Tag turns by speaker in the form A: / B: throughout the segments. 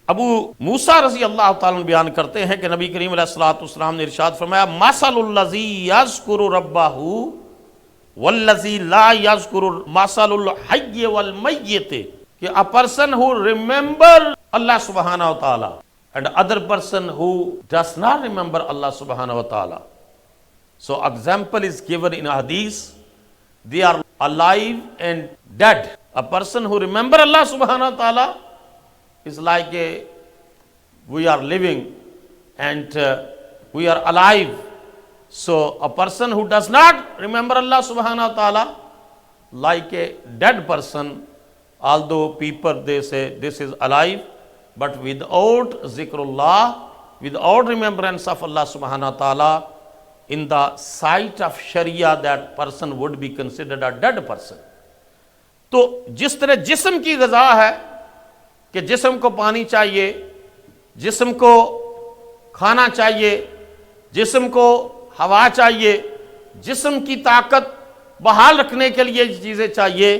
A: ابو موسیٰ رضی اللہ تعالیٰ بیان کرتے ہیں کہ نبی کریم علیہ الصلوۃ والسلام نے ارشاد فرمایا مثل الذی یذکر ربہ والذی لا یذکر مثل الحی والمیت، کہ a person who remember Allah subhanahu wa ta'ala and other person who does not remember Allah subhanahu wa ta'ala. So example is given in hadith, they are alive and dead. A person who remember Allah subhanahu wa ta'ala is like we are living and we are alive. So a person who does not remember Allah subhanahu wa ta'ala like a dead person, although people they say this is alive, but without zikrullah, without remembrance of Allah subhanahu wa ta'ala, in the sight of Sharia that person would be considered a dead person. تو جس طرح جسم کی غذا ہے کہ جسم کو پانی چاہیے، جسم کو کھانا چاہیے، جسم کو ہوا چاہیے، جسم کی طاقت بحال رکھنے کے لیے چیزیں چاہیے،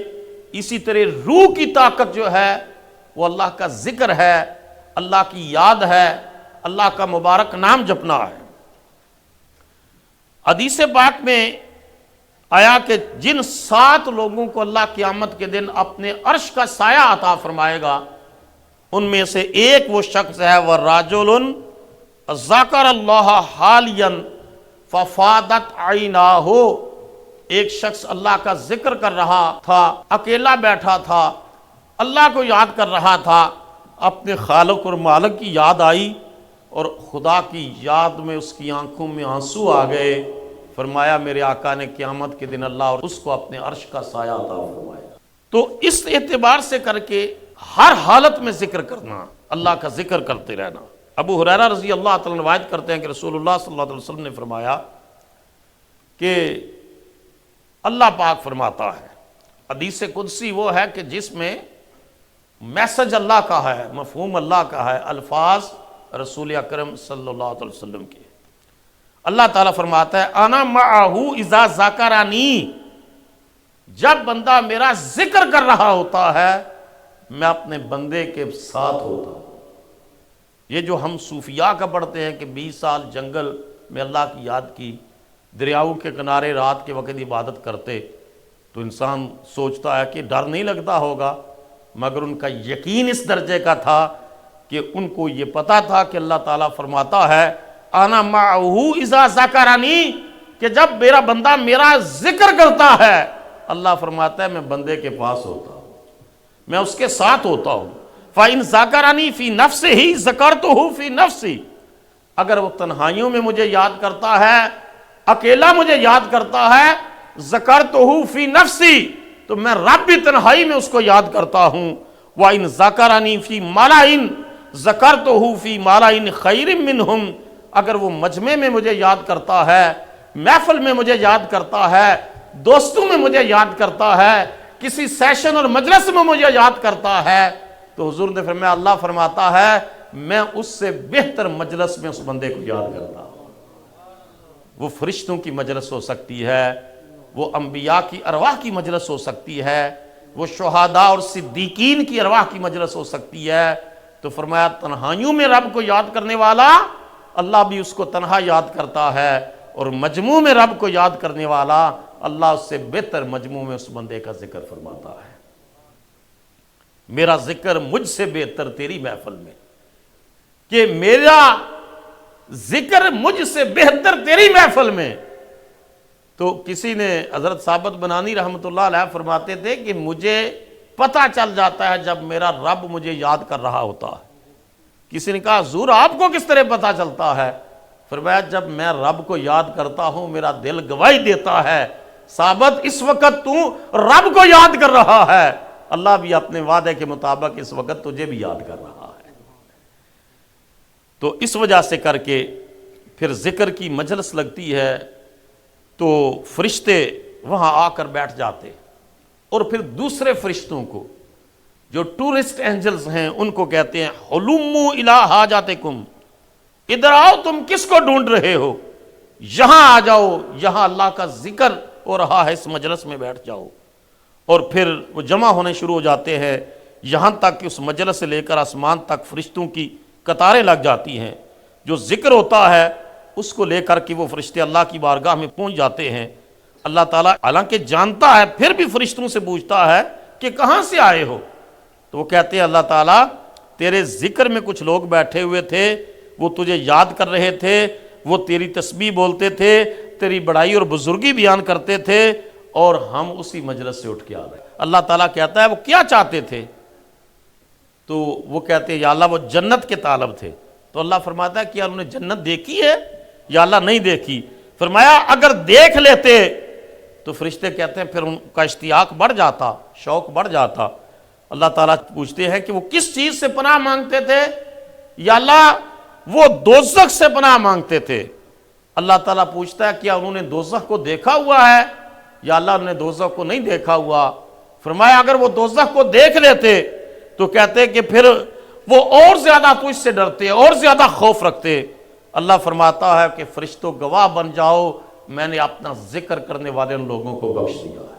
A: اسی طرح روح کی طاقت جو ہے وہ اللہ کا ذکر ہے، اللہ کی یاد ہے، اللہ کا مبارک نام جپنا ہے۔ حدیث پاک میں آیا کہ جن 7 لوگوں کو اللہ قیامت کے دن اپنے عرش کا سایہ عطا فرمائے گا، ان میں سے ایک وہ شخص ہے وَرَجُلٌ ذَكَرَ اللَّهَ حَالِيًا فَفَاضَتْ عَيْنَاهُ، ایک شخص اللہ کا ذکر کر رہا تھا، اکیلا بیٹھا تھا، اللہ کو یاد کر رہا تھا، اپنے خالق اور مالک کی یاد آئی اور خدا کی یاد میں اس کی آنکھوں میں آنسو آ گئے۔ فرمایا میرے آقا نے قیامت کے دن اللہ اور اس کو اپنے عرش کا سایہ عطا فرمایا۔ تو اس اعتبار سے کر کے ہر حالت میں ذکر کرنا، اللہ کا ذکر کرتے رہنا۔ ابو ہریرہ رضی اللہ تعالیٰ روایت کرتے ہیں کہ رسول اللہ صلی اللہ علیہ وسلم نے فرمایا کہ اللہ پاک فرماتا ہے، حدیث قدسی وہ ہے کہ جس میں میسج اللہ کا ہے، مفہوم اللہ کا ہے، الفاظ رسول اکرم صلی اللہ علیہ وسلم کے۔ اللہ تعالیٰ فرماتا ہے انا معہ اذا ذکرنی، جب بندہ میرا ذکر کر رہا ہوتا ہے میں اپنے بندے کے ساتھ ہوتا ہوں۔ یہ جو ہم صوفیاء کا پڑھتے ہیں کہ 20 سال جنگل میں اللہ کی یاد کی، دریاؤں کے کنارے رات کے وقت عبادت کرتے، تو انسان سوچتا ہے کہ ڈر نہیں لگتا ہوگا، مگر ان کا یقین اس درجے کا تھا کہ ان کو یہ پتا تھا کہ اللہ تعالیٰ فرماتا ہے انا معہ اذا ذکرنی، کہ جب میرا بندہ میرا ذکر کرتا ہے اللہ فرماتا ہے میں بندے کے پاس ہوتا ہوں، میں اس کے ساتھ ہوتا ہوں۔ فَإِن ذَكَرَنِي فِي نَفْسِهِ ذَكَرْتُهُ فِي نَفْسِي، اگر وہ تنہائیوں میں مجھے یاد کرتا ہے، اکیلا مجھے یاد کرتا ہے، ذَكَرْتُهُ فِي نَفْسِي، تو میں رب بھی تنہائی میں اس کو یاد کرتا ہوں۔ وَإِن ذَكَرَنِي فِي مَلَئٍ ذَكَرْتُهُ فِي مَلَئٍ خَيْرٍ مِّنْهُمْ، اگر وہ مجمع میں مجھے یاد کرتا ہے، محفل میں مجھے یاد کرتا ہے، دوستوں میں مجھے یاد کرتا ہے، کسی سیشن اور مجلس میں مجھے یاد کرتا ہے، تو حضور نے فرمایا اللہ فرماتا ہے میں اس سے بہتر مجلس میں اس بندے کو یاد کرتا ہوں۔ وہ فرشتوں کی مجلس ہو سکتی ہے، وہ انبیاء کی ارواح کی مجلس ہو سکتی ہے، وہ شہداء اور صدیقین کی ارواح کی مجلس ہو سکتی ہے۔ تو فرمایا تنہائیوں میں رب کو یاد کرنے والا اللہ بھی اس کو تنہا یاد کرتا ہے، اور مجموع میں رب کو یاد کرنے والا اللہ اس سے بہتر مجموع میں اس بندے کا ذکر فرماتا ہے۔ میرا ذکر مجھ سے بہتر تیری محفل میں، کہ میرا ذکر مجھ سے بہتر تیری محفل میں۔ تو کسی نے حضرت ثابت بنانی رحمۃ اللہ علیہ فرماتے تھے کہ مجھے پتہ چل جاتا ہے جب میرا رب مجھے یاد کر رہا ہوتا ہے۔ کسی نے کہا حضور آپ کو کس طرح پتہ چلتا ہے؟ فرمایا جب میں رب کو یاد کرتا ہوں میرا دل گواہی دیتا ہے ثابت اس وقت تو رب کو یاد کر رہا ہے، اللہ بھی اپنے وعدے کے مطابق اس وقت تجھے بھی یاد کر رہا ہے۔ تو اس وجہ سے کر کے پھر ذکر کی مجلس لگتی ہے تو فرشتے وہاں آ کر بیٹھ جاتے، اور پھر دوسرے فرشتوں کو جو ٹورسٹ اینجلز ہیں ان کو کہتے ہیں حلموا الی حاجاتکم، ادھر آؤ تم کس کو ڈھونڈ رہے ہو، یہاں آ جاؤ، یہاں اللہ کا ذکر ہو رہا ہے، اس مجلس میں بیٹھ جاؤ۔ اور پھر وہ جمع ہونے شروع ہو جاتے ہیں یہاں تک کہ اس مجلس سے لے کر آسمان تک فرشتوں کی قطاریں لگ جاتی ہیں، جو ذکر ہوتا ہے اس کو لے کر کے وہ فرشتے اللہ کی بارگاہ میں پہنچ جاتے ہیں۔ اللہ تعالیٰ حالانکہ جانتا ہے پھر بھی فرشتوں سے پوچھتا ہے کہ کہاں سے آئے ہو؟ تو وہ کہتے ہیں اللہ تعالیٰ تیرے ذکر میں کچھ لوگ بیٹھے ہوئے تھے، وہ تجھے یاد کر رہے تھے، وہ تیری تسبیح بولتے تھے، تیری بڑائی اور بزرگی بیان کرتے تھے، اور ہم اسی مجلس سے اٹھ کے آ گئے۔ اللہ تعالیٰ کہتا ہے وہ کیا چاہتے تھے؟ تو وہ کہتے ہیں یا اللہ وہ جنت کے طالب تھے۔ تو اللہ فرماتا ہے کیا انہوں نے جنت دیکھی ہے؟ یا اللہ نہیں دیکھی۔ فرمایا اگر دیکھ لیتے تو فرشتے کہتے ہیں پھر ان کا اشتیاق بڑھ جاتا، شوق بڑھ جاتا۔ اللہ تعالیٰ پوچھتے ہیں کہ وہ کس چیز سے پناہ مانگتے تھے؟ یا اللہ وہ دوزخ سے پناہ مانگتے تھے۔ اللہ تعالیٰ پوچھتا ہے کیا انہوں نے دوزخ کو دیکھا ہوا ہے؟ یا اللہ انہوں نے دوزخ کو نہیں دیکھا ہوا۔ فرمایا اگر وہ دوزخ کو دیکھ لیتے تو کہتے کہ پھر وہ اور زیادہ تو اس سے ڈرتے، اور زیادہ خوف رکھتے۔ اللہ فرماتا ہے کہ فرشتوں گواہ بن جاؤ، میں نے اپنا ذکر کرنے والے ان لوگوں کو بخش دیا ہے۔